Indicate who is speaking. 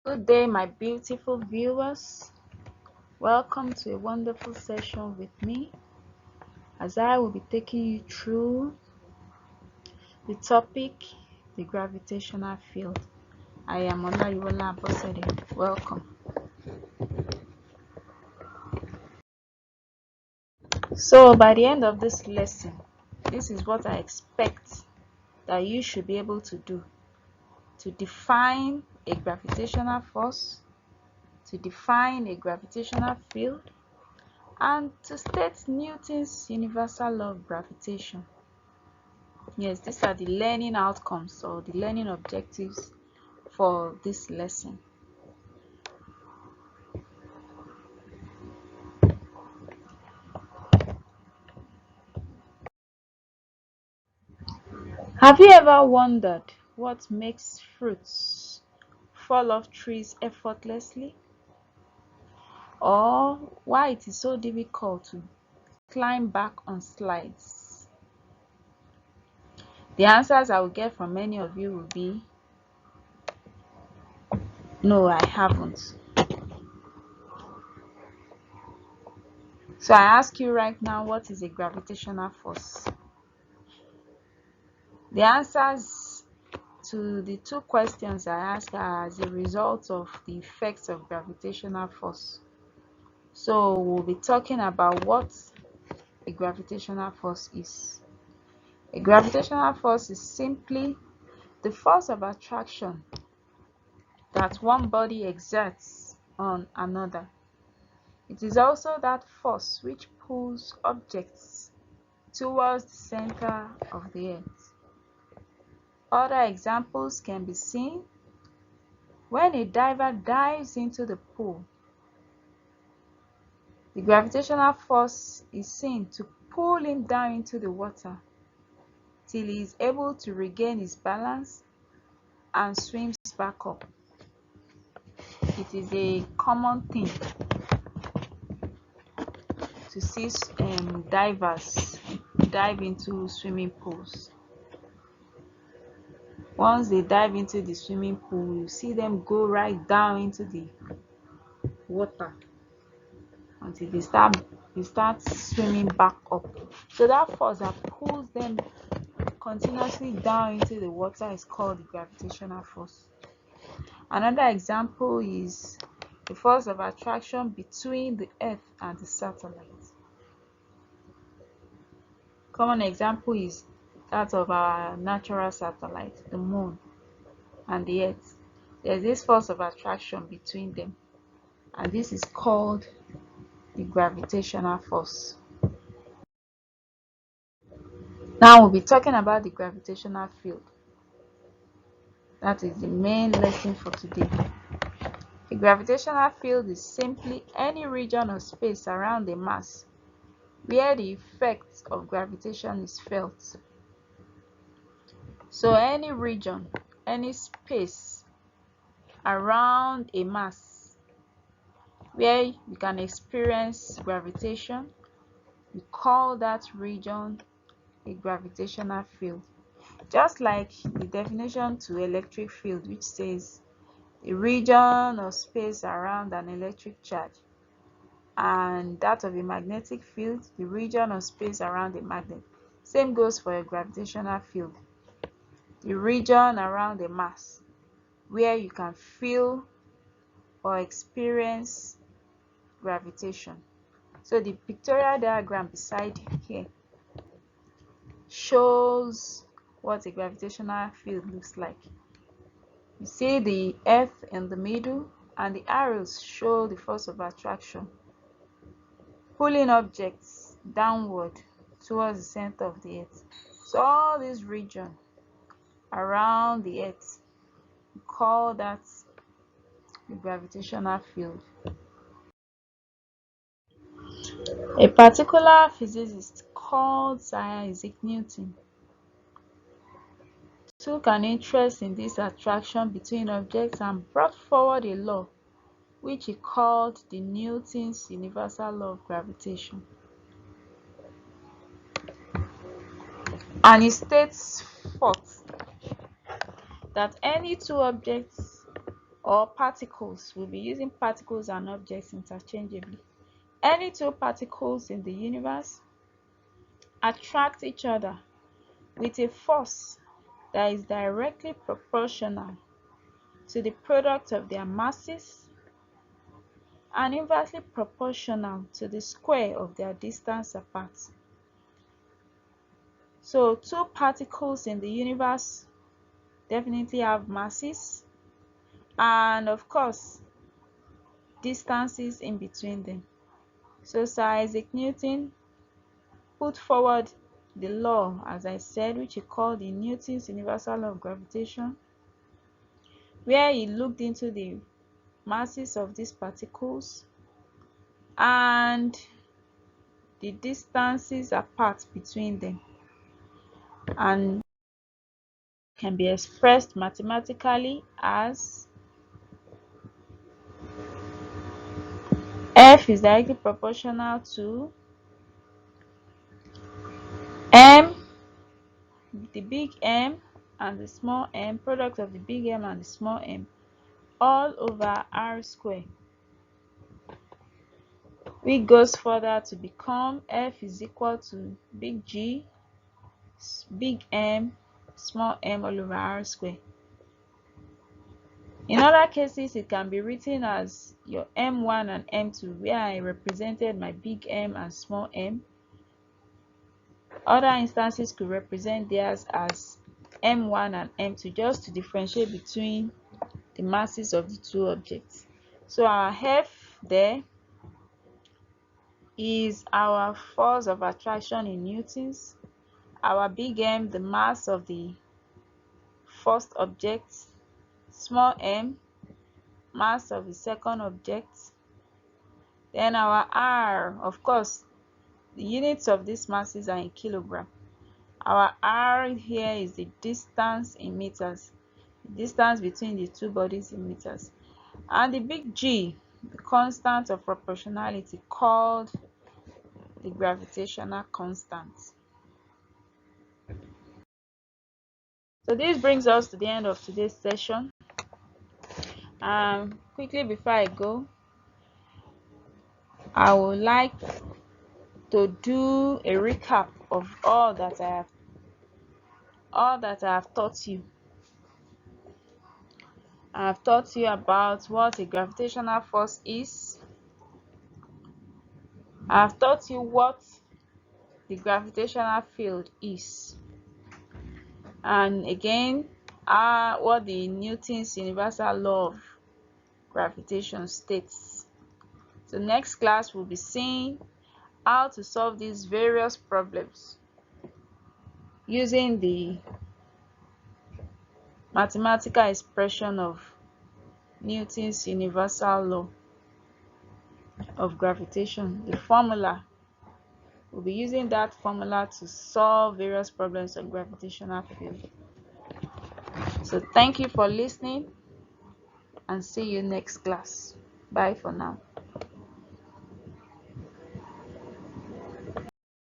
Speaker 1: Good day, my beautiful viewers. Welcome to a wonderful session with me as I will be taking you through the topic, the gravitational field. I am Olayiwola Lagos Ppt. Welcome. So, by the end of this lesson, this is what I expect that you should be able to do: to define a gravitational force, to define a gravitational field, and to state Newton's universal law of gravitation. Yes, these are the learning outcomes or the learning objectives for this lesson. Have you ever wondered what makes fruits fall off trees effortlessly, or why it is so difficult to climb back on slides? The answers I will get from many of you will be, no, I haven't. So I ask you right now, what is a gravitational force? The answers to the two questions I asked are as a result of the effects of gravitational force. So we'll be talking about what a gravitational force is. A gravitational force is simply the force of attraction that one body exerts on another. It is also that force which pulls objects towards the center of the earth. Other examples can be seen when a diver dives into the pool. The gravitational force is seen to pull him down into the water till he is able to regain his balance and swims back up. It is a common thing to see divers dive into swimming pools. Once they dive into the swimming pool, you see them go right down into the water until they start swimming back up. So that force that pulls them continuously down into the water is called the gravitational force. Another example is the force of attraction between the earth and the satellite. Common example is that of our natural satellite, the moon, and the earth. There's this force of attraction between them, and this is called the gravitational force. Now we'll be talking about the gravitational field. That is the main lesson for today. A gravitational field is simply any region of space around a mass where the effect of gravitation is felt. So any region, any space around a mass where you can experience gravitation, we call that region a gravitational field. Just like the definition to electric field, which says a region of space around an electric charge, and that of a magnetic field, the region of space around a magnet. Same goes for a gravitational field, the region around a mass where you can feel or experience gravitation. So the pictorial diagram beside here shows what a gravitational field looks like. You see the earth in the middle, and the arrows show the force of attraction pulling objects downward towards the center of the earth. So all this region around the earth, we call that the gravitational field. A particular physicist called Sir Isaac Newton took an interest in this attraction between objects and brought forward a law which he called the Newton's universal law of gravitation. And he states forth that any two objects or particles. We'll be using particles and objects interchangeably. Any two particles in the universe attract each other with a force that is directly proportional to the product of their masses and inversely proportional to the square of their distance apart. So two particles in the universe definitely have masses and of course distances in between them. So Sir Isaac Newton put forward the law, as I said, which he called the Newton's universal law of gravitation, where he looked into the masses of these particles and the distances apart between them, and can be expressed mathematically as F is directly proportional to M, the big M and the small m, product of the big M and the small m, all over R square, which goes further to become F is equal to big G, big M, small m all over R square. In other cases, it can be written as your M1 and M2, where I represented my big M and small m. Other instances could represent theirs as M1 and M2, just to differentiate between the masses of the two objects. So our F there is our force of attraction in newtons, our big M, the mass of the first object, small m, mass of the second object, then our R, of course, the units of these masses are in kilogram. Our R here is the distance in meters, the distance between the two bodies in meters. And the big G, the constant of proportionality called the gravitational constant. So this brings us to the end of today's session. Quickly before I go, I would like to do a recap of all that I have taught you. I have taught you about what a gravitational force is. I have taught you what the gravitational field is, and again what the Newton's universal law of gravitation states. So next class we'll be seeing how to solve these various problems using the mathematical expression of Newton's universal law of gravitation, the formula. We'll be using that formula to solve various problems of gravitational field. So thank you for listening and see you next class. Bye for now.